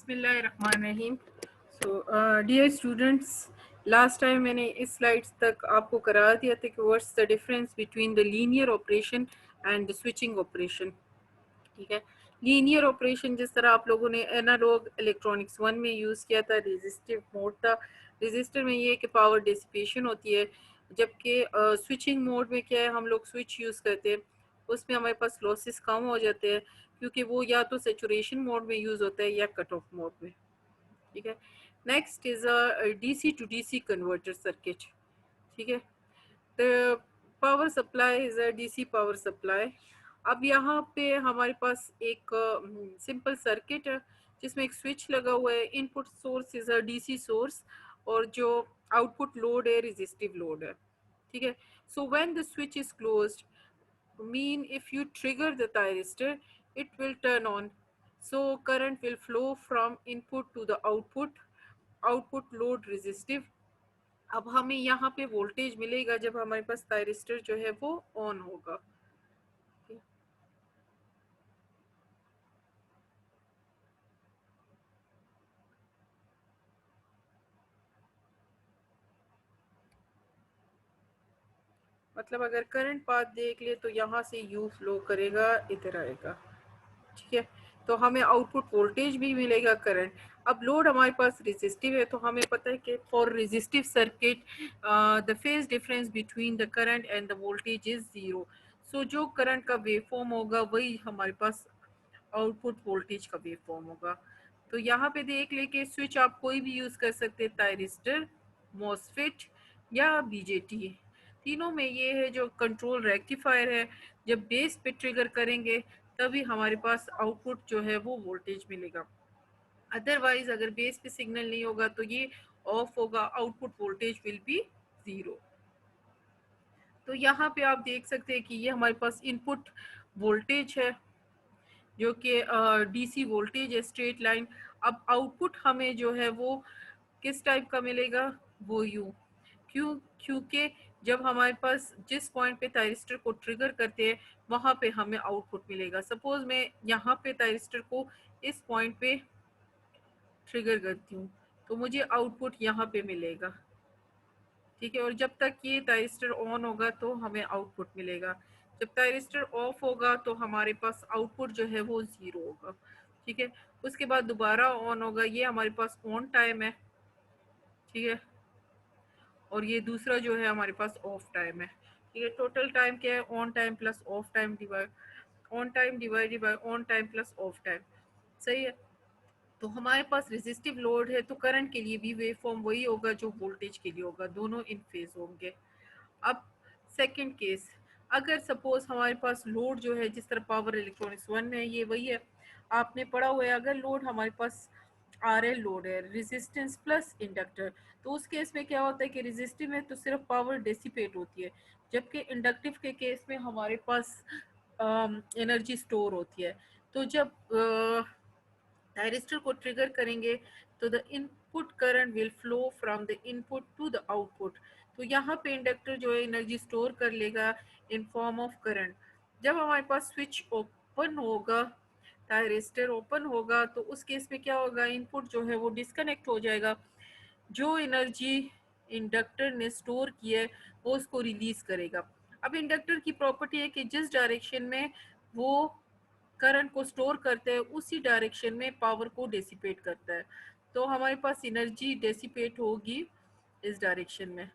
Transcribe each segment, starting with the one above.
बिस्मिल्लाहिर्रहमानिर्रहीम। Dear students, last time मैंने इस स्लाइड्स तक आपको करा दिया था कि what's the difference between the linear operation and the switching operation. ठीक है, लीनियर ऑपरेशन जिस तरह आप लोगों ने एनालॉग इलेक्ट्रॉनिक्स 1 में यूज़ किया था, रेजिस्टिव मोड था। रेजिस्टर में ये है कि पावर डिसिपेशन होती है, जबकि स्विचिंग मोड में क्या है, हम लोग स्विच यूज़ करते हैं, उसमें हमारे पास लॉसेस कम हो जाते हैं क्योंकि वो या तो सेचुरेशन मोड में यूज़ होता है या कट ऑफ मोड में। ठीक है, next is a DC to DC converter circuit. ठीक है, the power supply is a DC power supply. अब यहाँ पे हमारे पास एक सिंपल सर्किट है जिसमें एक स्विच लगा हुआ है। Input source is a DC source और जो आउटपुट लोड है रेजिस्टिव लोड है। ठीक है, so when the switch is closed, mean if you trigger the thyristor, it will turn on, so current will flow from input to the output load resistive। अब हमें यहाँ पे voltage मिलेगा जब हमारे पास थायरिस्टर जो है वो ऑन होगा। मतलब अगर करंट पाथ देख ले तो यहाँ से यू फ्लो करेगा, इधर आएगा। ठीक है, तो हमें आउटपुट वोल्टेज भी मिलेगा करंट। अब लोड हमारे पास रेजिस्टिव है, तो हमें पता है कि for resistive circuit the phase difference between the current and the voltage is zero. So जो करंट का वेव फॉर्म होगा वही हमारे पास आउटपुट वोल्टेज का वेव फॉर्म होगा। तो यहाँ पे देख ले कि स्विच आप कोई भी यूज कर सकते हैं, थायरिस्टर, मॉसफेट या बीजेटी। तीनों में ये है जो कंट्रोल रेक्टिफायर है, जब बेस पे ट्रिगर करेंगे तभी हमारे पास आउटपुट जो है वो वोल्टेज मिलेगा। अदरवाइज अगर बेस पे सिग्नल नहीं होगा तो ये ऑफ होगा, output voltage will be zero. तो यहाँ पे आप देख सकते हैं कि ये हमारे पास इनपुट वोल्टेज है जो कि डीसी वोल्टेज है, स्ट्रेट लाइन। अब आउटपुट हमें जो है वो किस टाइप का मिलेगा, वो यू, क्योंकि जब हमारे पास जिस पॉइंट पे थायरिस्टर को ट्रिगर करते हैं वहां पे हमें आउटपुट मिलेगा। सपोज मैं यहाँ पे थायरिस्टर को इस पॉइंट पे ट्रिगर करती हूँ तो मुझे आउटपुट यहाँ पे मिलेगा। ठीक है, और जब तक ये थायरिस्टर ऑन होगा तो हमें आउटपुट मिलेगा। जब थायरिस्टर ऑफ होगा तो हमारे पास आउटपुट जो है वो जीरो होगा। ठीक है, उसके बाद दोबारा ऑन होगा, ये हमारे पास ऑन टाइम है। ठीक है, और ये दूसरा जो है हमारे पास ऑफ टाइम है। ठीक है, टोटल टाइम क्या है, on time plus of time divide on time divided by on time plus of time. सही है, तो हमारे पास रेजिस्टिव लोड है तो करंट के लिए भी वेव फॉर्म वही होगा जो वोल्टेज के लिए होगा, दोनों इन फेज होंगे। अब सेकंड केस, अगर सपोज हमारे पास लोड जो है जिस तरह पावर इलेक्ट्रॉनिक्स 1 में ये वही है, आपने पढ़ा हुआ है। अगर लोड हमारे पास आर एल लोड है, रेजिस्टेंस प्लस इंडक्टर, तो उस केस में क्या होता है कि रेजिस्टिव में तो सिर्फ पावर डेसिपेट होती है, जबकि इंडक्टिव के केस में हमारे पास एनर्जी स्टोर होती है। तो जब थायरिस्टर को ट्रिगर करेंगे तो the input current will flow from the input to the output. तो यहाँ पे इंडक्टर जो है एनर्जी स्टोर कर लेगा इन फॉर्म ऑफ करंट। जब हमारे पास स्विच ओपन होगा, थायरिस्टर ओपन होगा, तो उस केस में क्या होगा, इनपुट जो है वो डिस्कनेक्ट हो जाएगा। जो एनर्जी इंडक्टर ने स्टोर की है वो उसको रिलीज करेगा। अब इंडक्टर की प्रॉपर्टी है कि जिस डायरेक्शन में वो करंट को स्टोर करते हैं उसी डायरेक्शन में पावर को डेसिपेट करता है। तो हमारे पास एनर्जी डेसिपेट होगी इस डायरेक्शन में।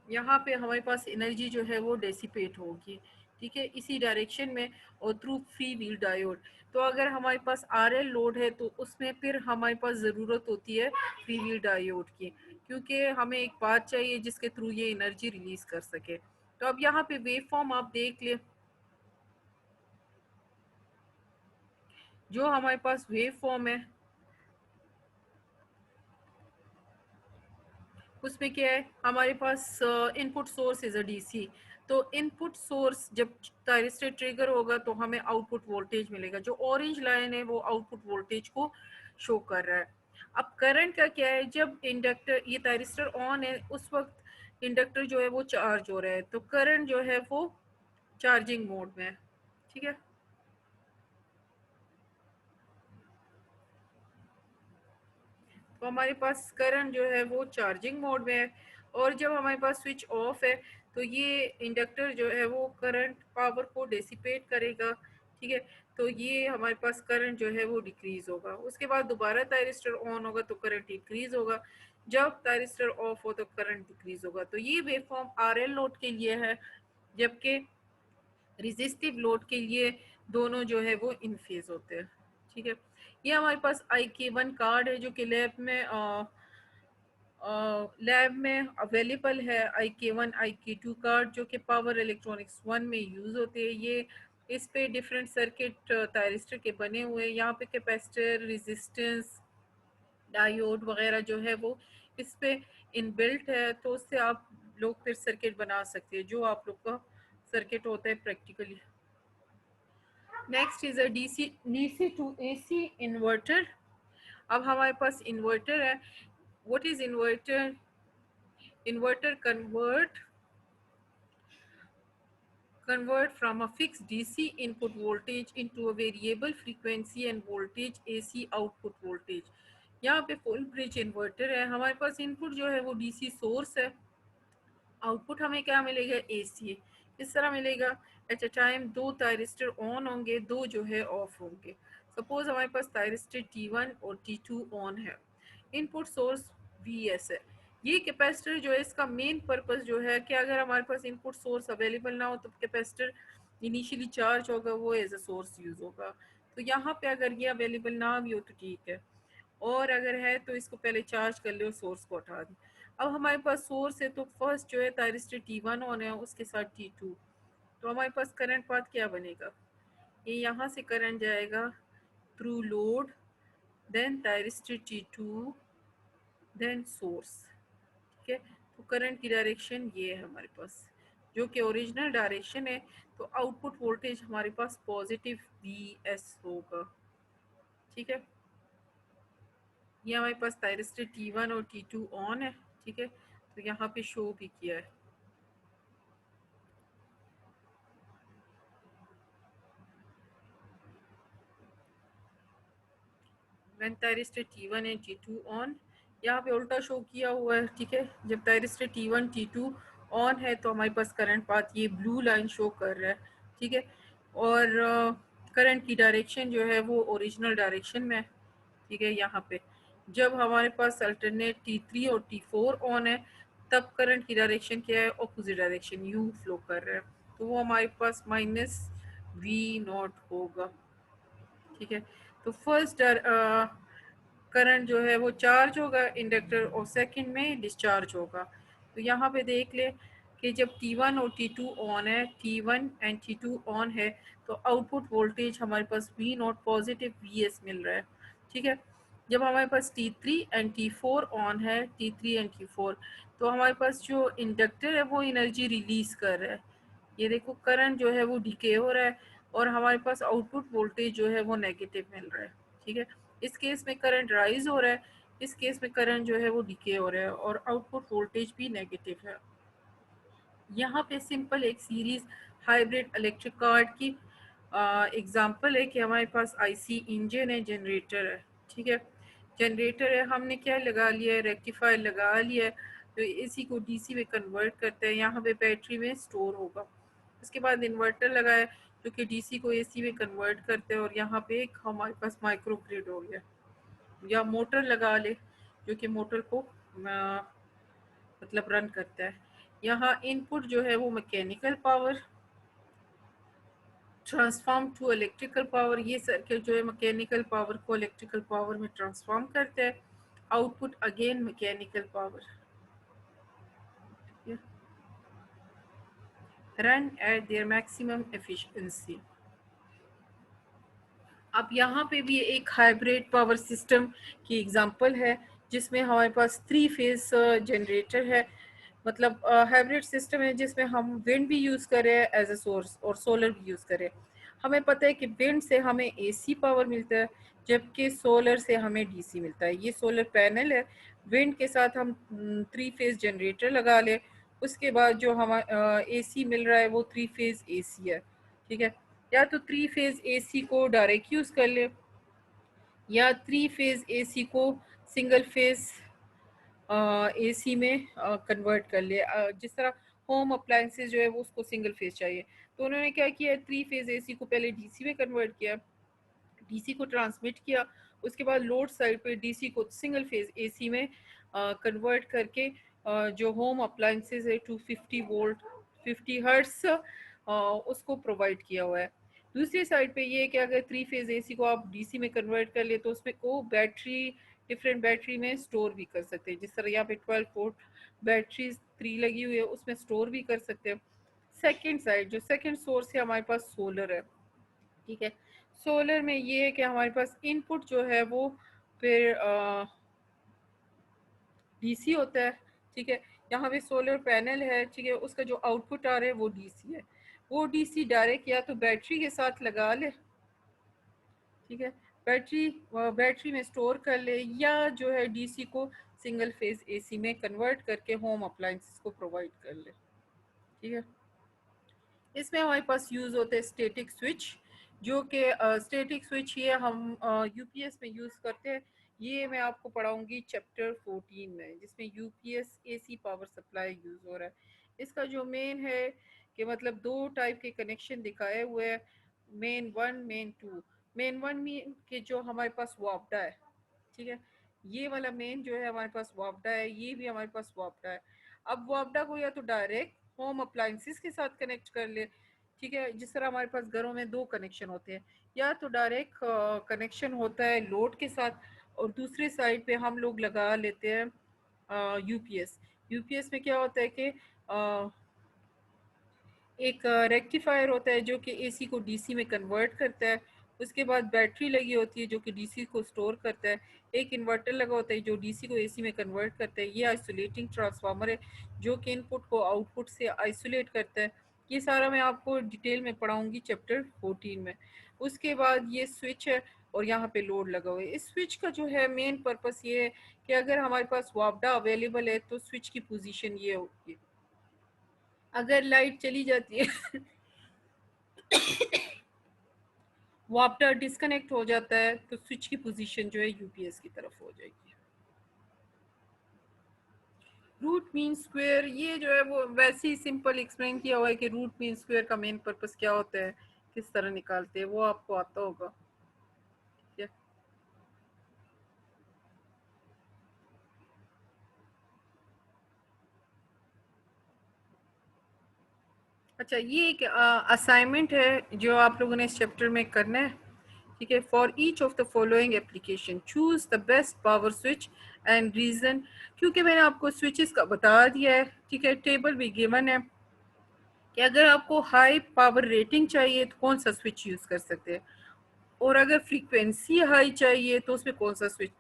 यहाँ पे हमारे पास एनर्जी जो है वो डेसिपेट होगी, ठीक है, इसी डायरेक्शन में और थ्रू फ्री व्हील डायोड। तो अगर हमारे पास आर एल लोड है तो उसमें फिर हमारे पास ज़रूरत होती है फ्री व्हील डायोड की, क्योंकि हमें एक पाथ चाहिए जिसके थ्रू ये एनर्जी रिलीज कर सके। तो अब यहाँ पे वेव फॉर्म आप देख ले, जो हमारे पास वेव फॉर्म है उसमें क्या है, हमारे पास input source is a DC. तो इनपुट सोर्स जब थायरिस्टर ट्रिगर होगा तो हमें आउटपुट वोल्टेज मिलेगा। जो ऑरेंज लाइन है वो आउटपुट वोल्टेज को शो कर रहा है। अब करंट का क्या है, जब इंडक्टर ये थायरिस्टर ऑन है उस वक्त इंडक्टर जो है वो चार्ज हो रहा है, तो करंट जो है वो चार्जिंग मोड में है। ठीक है, तो हमारे पास करंट जो है वो चार्जिंग मोड में है, और जब हमारे पास स्विच ऑफ है तो ये इंडक्टर जो है वो करंट पावर को डेसिपेट करेगा। ठीक है, तो ये हमारे पास करंट जो है वो डिक्रीज होगा, उसके बाद दोबारा थायरिस्टर ऑन होगा तो करंट इंक्रीज होगा, जब थायरिस्टर ऑफ हो तो करंट डिक्रीज होगा। तो ये वेवफॉर्म आरएल लोड के लिए है, जबकि रेजिस्टिव लोड के लिए दोनों जो है वो इन फेज होते हैं। ठीक है, ये हमारे पास IK1 कार्ड है जो कि लैब में अवेलेबल है। IK1 IK2 कार्ड जो कि पावर इलेक्ट्रॉनिक्स 1 में यूज़ होते हैं। ये इस पे डिफरेंट सर्किट थायरिस्टर के बने हुए हैं, यहाँ पे कैपेसिटर, रेजिस्टेंस, डायोड वगैरह जो है वो इस पे इनबिल्ट है, तो उससे आप लोग फिर सर्किट बना सकते हैं जो आप लोग का सर्किट होता है practically. Next is a DC to AC inverter. अब हमारे पास इन्वर्टर है। What is inverter? Inverter convert from a fixed DC input voltage into a variable frequency and voltage AC output voltage। यहाँ पे फुल ब्रिज इन्वर्टर है, हमारे पास input जो है वो DC सोर्स है, आउटपुट हमें क्या मिलेगा? AC। इस तरह मिलेगा, एट अ टाइम दो थायरिस्टर ऑन होंगे, दो जो है ऑफ होंगे। सपोज हमारे पास थायरिस्टर T1 और T2 ऑन है, इनपुट सोर्स VS है। ये कैपेसिटर जो है इसका मेन पर्पस जो है कि अगर हमारे पास इनपुट सोर्स अवेलेबल ना हो तो कैपेसिटर इनिशियली चार्ज होगा, वो एज अ सोर्स यूज होगा। तो यहाँ पे अगर ये अवेलेबल ना भी हो तो ठीक है, और अगर है तो इसको पहले चार्ज कर ले और सोर्स को हटा दें। अब हमारे पास सोर्स है तो फर्स्ट जो है थायरिस्टर T1 ऑन है, उसके साथ T2, तो हमारे पास करंट पाथ क्या बनेगा? ये यहाँ से करंट जाएगा through load, then thyristor T2, then source. ठीक है, तो करंट की डायरेक्शन ये है हमारे पास, जो कि ओरिजिनल डायरेक्शन है। तो आउटपुट वोल्टेज हमारे पास पॉजिटिव VS होगा। ठीक है, ये हमारे पास थायरिस्टर T1 और T2 ऑन है। ठीक है, तो यहाँ पे शो भी किया है। When thyristor T1 and T2 on, यहाँ पे उल्टा शो किया हुआ है। ठीक है, जब थायरिस्टर T1 T2 ऑन है तो हमारे पास करंट पाथ ये ब्लू लाइन शो कर रहा है। ठीक है, और करंट की डायरेक्शन जो है वो ओरिजिनल डायरेक्शन में है। ठीक है, यहाँ पे जब हमारे पास अल्टरनेट T3 और T4 ऑन है तब करंट की डायरेक्शन क्या है? ऑपोजिट डायरेक्शन यू फ्लो कर रहा है, तो वो हमारे पास -V0 होगा। ठीक है, तो फर्स्ट करंट जो है वो चार्ज होगा इंडक्टर और सेकंड में डिस्चार्ज होगा। तो यहाँ पे देख ले कि जब T1 और T2 ऑन है, T1 एंड T2 ऑन है, तो आउटपुट वोल्टेज हमारे पास V0 पॉजिटिव VS मिल रहा है। ठीक है, जब हमारे पास T3 एंड T4 ऑन है, T3 एंड T4, तो हमारे पास जो इंडक्टर है वो एनर्जी रिलीज कर रहा है। ये देखो करंट जो है वो डिके हो रहा है और हमारे पास आउटपुट वोल्टेज जो है वो नेगेटिव मिल रहा है। ठीक है, इस केस में करंट राइज हो रहा है, इस केस में करंट जो है वो डिके हो रहा है और आउटपुट वोल्टेज भी नेगेटिव है। यहाँ पे सिंपल एक सीरीज हाइब्रिड इलेक्ट्रिक कार्ड की एग्जांपल है कि हमारे पास IC इंजन है, जनरेटर है। ठीक है, जनरेटर है, हमने क्या लगा लिया है? रेक्टिफायर लगा लिया है, तो AC को DC में कन्वर्ट करते हैं, यहाँ पे बैटरी में स्टोर होगा। उसके बाद इन्वर्टर लगा है जो कि DC को AC में कन्वर्ट करते हैं, और यहाँ पे एक हमारे पास माइक्रो ग्रिड हो गया, या मोटर लगा ले जो कि मोटर को मतलब रन करता है। यहाँ इनपुट जो है वो mechanical power transform to electrical power, ये सर्किट जो है मैकेनिकल पावर को इलेक्ट्रिकल पावर में ट्रांसफॉर्म करता है। Output again mechanical power, run at their maximum efficiency. अब यहाँ पे भी एक हाइब्रिड पावर सिस्टम की एग्जांपल है जिसमें हमारे पास 3 फेज जनरेटर है, मतलब हाइब्रिड सिस्टम है जिसमें हम विंड भी यूज़ करें एज अ सोर्स और सोलर भी यूज़ करें। हमें पता है कि विंड से हमें एसी पावर मिलता है, जबकि सोलर से हमें डीसी मिलता है। ये सोलर पैनल है, विंड के साथ हम 3 फेज जनरेटर लगा ले, उसके बाद जो हम एसी मिल रहा है वो 3 फेज एसी है, ठीक है। या तो 3 फेज एसी को डायरेक्ट यूज कर ले, या 3 फेज एसी को सिंगल फेज एसी में कन्वर्ट कर ले। जिस तरह होम अप्लायंसेज जो है वो उसको सिंगल फेज चाहिए, तो उन्होंने क्या किया, 3 फेज एसी को पहले डीसी में कन्वर्ट किया, डीसी को ट्रांसमिट किया, उसके बाद लोड साइड पे डीसी को सिंगल फेज एसी में कन्वर्ट करके जो होम अप्लायंसेज है 250 वोल्ट 50 हर्ट्स उसको प्रोवाइड किया हुआ है। दूसरी साइड पे ये है कि अगर 3 फेज एसी को आप डीसी में कन्वर्ट कर ले तो उसमें को बैटरी डिफरेंट बैटरी में स्टोर भी कर सकते हैं, जिस तरह यहाँ पे 12 वोल्ट बैटरी 3 लगी हुई है उसमें स्टोर भी कर सकते हैं। सेकेंड साइड जो सेकेंड सोर्स है हमारे पास सोलर है, ठीक है। सोलर में ये है कि हमारे पास इनपुट जो है वो फिर डीसी होता है, ठीक है। यहाँ पे सोलर पैनल है, ठीक है, उसका जो आउटपुट आ रहा है वो डीसी है। वो डीसी डायरेक्ट या तो बैटरी के साथ लगा ले, ठीक है, बैटरी में स्टोर कर ले, या जो है डीसी को सिंगल फेज एसी में कन्वर्ट करके होम अप्लायंसेस को प्रोवाइड कर ले, ठीक है। इसमें हमारे पास यूज़ होते हैं स्टैटिक स्विच, जो कि स्टैटिक स्विच ये हम यूपीएस में यूज़ करते हैं। ये मैं आपको पढ़ाऊंगी चैप्टर 14 में, जिसमें UPS AC power supply use हो रहा है। इसका जो मेन है कि मतलब 2 टाइप के कनेक्शन दिखाए हुए हैं, मेन 1 मेन 2। मेन 1 में के जो हमारे पास वापडा है, ठीक है, ये वाला मेन जो है हमारे पास वापडा है, ये भी हमारे पास वापडा है। अब वापडा को या तो डायरेक्ट होम अप्लायंसेस के साथ कनेक्ट कर ले, ठीक है, जिस तरह हमारे पास घरों में 2 कनेक्शन होते हैं, या तो डायरेक्ट कनेक्शन होता है लोड के साथ, और दूसरी साइड पे हम लोग लगा लेते हैं यूपीएस। यूपीएस में क्या होता है कि एक रेक्टिफायर होता है जो कि एसी को डीसी में कन्वर्ट करता है, उसके बाद बैटरी लगी होती है जो कि डीसी को स्टोर करता है, एक इन्वर्टर लगा होता है जो डीसी को एसी में कन्वर्ट करता है, ये आइसोलेटिंग ट्रांसफार्मर है जो कि इनपुट को आउटपुट से आइसोलेट करता है। ये सारा मैं आपको डिटेल में पढ़ाऊंगी चैप्टर 14 में। उसके बाद ये स्विच है और यहाँ पे लोड लगा हुआ है। इस स्विच का जो है मेन पर्पस ये है कि अगर हमारे पास वापडा अवेलेबल है तो स्विच की पोजीशन ये होगी, अगर लाइट चली जाती है वापडा डिस्कनेक्ट हो जाता है तो स्विच की पोजीशन जो है यूपीएस की तरफ हो जाएगी। रूट मीन स्क्वायर ये जो है वो वैसे ही सिंपल एक्सप्लेन किया हुआ है कि रूट मीन स्क्वायर का मेन पर्पस क्या होता है, किस तरह निकालते हैं, वो आपको आता होगा, ठीक है। अच्छा, ये एक असाइनमेंट है जो आप लोगों ने इस चैप्टर में करना है, ठीक है। For each of the following application choose the best power switch and reason. क्योंकि मैंने आपको स्विचेस का बता दिया है, ठीक है, टेबल भी गिवन है कि अगर आपको हाई पावर रेटिंग चाहिए तो कौन सा स्विच यूज कर सकते हैं, और अगर फ्रीक्वेंसी हाई चाहिए तो उसमें कौन सा स्विच।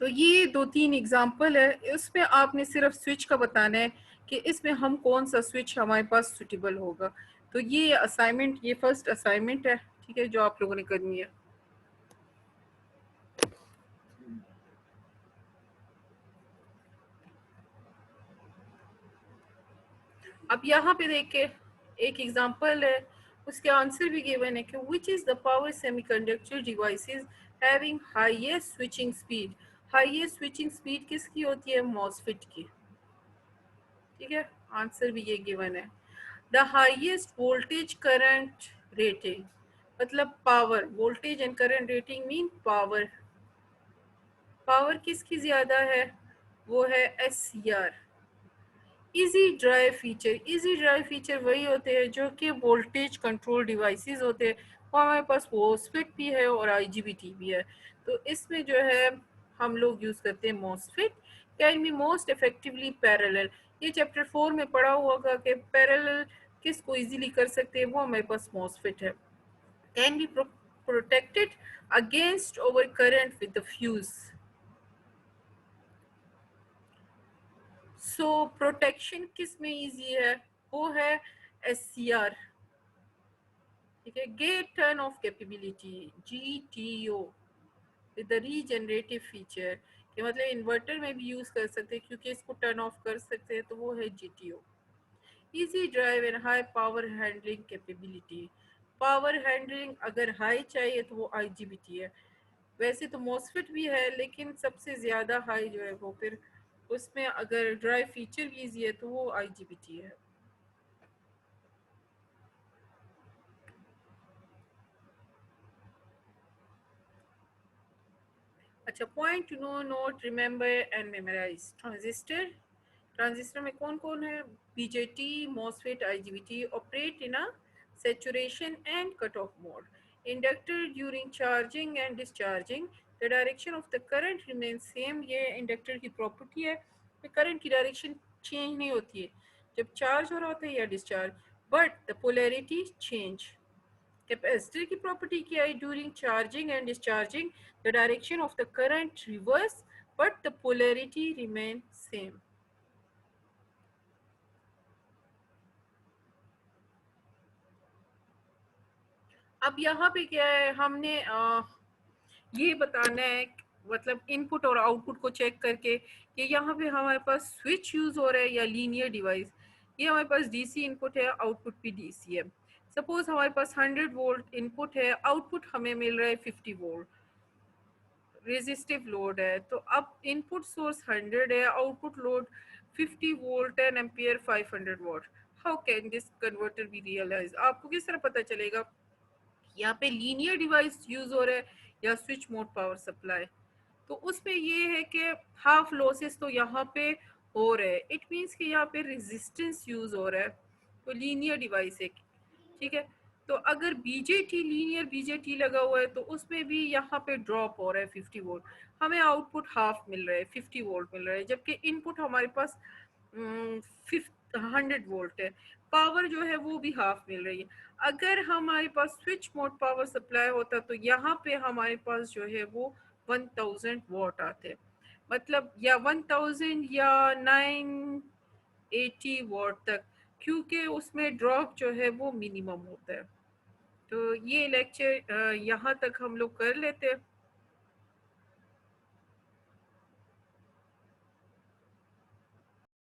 तो ये 2-3 एग्जांपल है, उसमें आपने सिर्फ स्विच का बताना है कि इसमें हम कौन सा स्विच हमारे पास सुटेबल होगा। तो ये असाइनमेंट, ये फर्स्ट असाइनमेंट है, ठीक है, जो आप लोगों ने करनी है। अब यहाँ पे देखिए एक एग्जांपल है, उसके आंसर भी गिवन है कि which is the power semiconductor devices having highest switching speed. Highest switching speed किसकी होती है, मॉसफेट की, ठीक है। आंसर भी ये गिवन है। The highest voltage current rating, मतलब power, voltage and current rating mean power, power किसकी ज्यादा है, वो है S C R. Easy drive feature, easy drive feature वही होते हैं जो कि वोल्टेज कंट्रोल डिवाइसेस होते हैं, वो हमारे पास मोसफेट भी है और आईजीबीटी भी है। तो इसमें जो है हम लोग यूज करते हैं MOSFET. Can be most effectively parallel, ये चैप्टर 4 में पढ़ा हुआ होगा कि पैरेलल किसको इजीली कर सकते हैं, वो हमारे पास मोसफेट है। Can be protected against over current with the fuse. So protection किस में इजी है, वो है एस सी आर, ठीक है। Gate turn off capability, GTO, with the regenerative feature, कि मतलब इन्वर्टर में भी यूज कर सकते हैं क्योंकि इसको टर्न ऑफ कर सकते हैं, तो वो है GTO। Easy drive and high power handling capability, power handling अगर हाई चाहिए तो वो IGBT है। वैसे तो मॉसफेट भी है, लेकिन सबसे ज़्यादा हाई जो है वो फिर उसमें अगर ड्राइव फीचर भी ईजी है तो वो IGBT है। अच्छा, point to no, note, remember and memorise. Transistor, transistor में कौन कौन है? BJT, MOSFET, IGBT, operate in a saturation and cutoff mode. Inductor during charging and discharging, the direction of the current remains same. ये inductor की property है कि current की direction change नहीं होती है जब चार्ज हो रहा होता है या discharge, but the polarity change. Capacitor की प्रॉपर्टी क्या है? During charging and discharging the direction of the current reverse but the polarity remain same. अब यहाँ पे क्या है, हमने ये बताना है, मतलब इनपुट और आउटपुट को चेक करके कि यहाँ पे हमारे पास स्विच यूज हो रहा है या लीनियर डिवाइस। ये हमारे पास DC इनपुट है, आउटपुट भी DC है। सपोज हमारे पास 100 वोल्ट इनपुट है, आउटपुट हमें मिल रहा है 50 वोल्ट, रेजिस्टिव लोड है। तो अब इनपुट सोर्स 100 है, output load 50 volt, 10 ampere, 500 watt. How can this converter be realise? आपको किस तरह पता चलेगा यहाँ पे लीनियर डिवाइस यूज हो रहा है या स्विच मोड पावर सप्लाई? तो उसमें ये है कि हाफ लॉसेस तो यहाँ पे हो रहे हैं, इट मीन्स कि यहाँ पे रेजिस्टेंस यूज हो रहा है, तो लीनियर डिवाइस है। ठीक है। तो अगर BJT, लीनियर BJT लगा हुआ है तो उसमें भी यहाँ पे ड्रॉप हो रहा है 50 वोल्ट, हमें आउटपुट हाफ मिल रहा है, 50 वोल्ट मिल रहा है, जबकि इनपुट हमारे पास 100 वोल्ट है, पावर जो है वो भी हाफ मिल रही है। अगर हमारे पास स्विच मोड पावर सप्लाई होता तो यहाँ पे हमारे पास जो है वो 1000 वॉट आते, मतलब या 1000 या 980 वॉट तक, क्योंकि उसमें ड्रॉप जो है वो मिनिमम होता है। तो ये लेक्चर यहाँ तक हम लोग कर लेते हैं।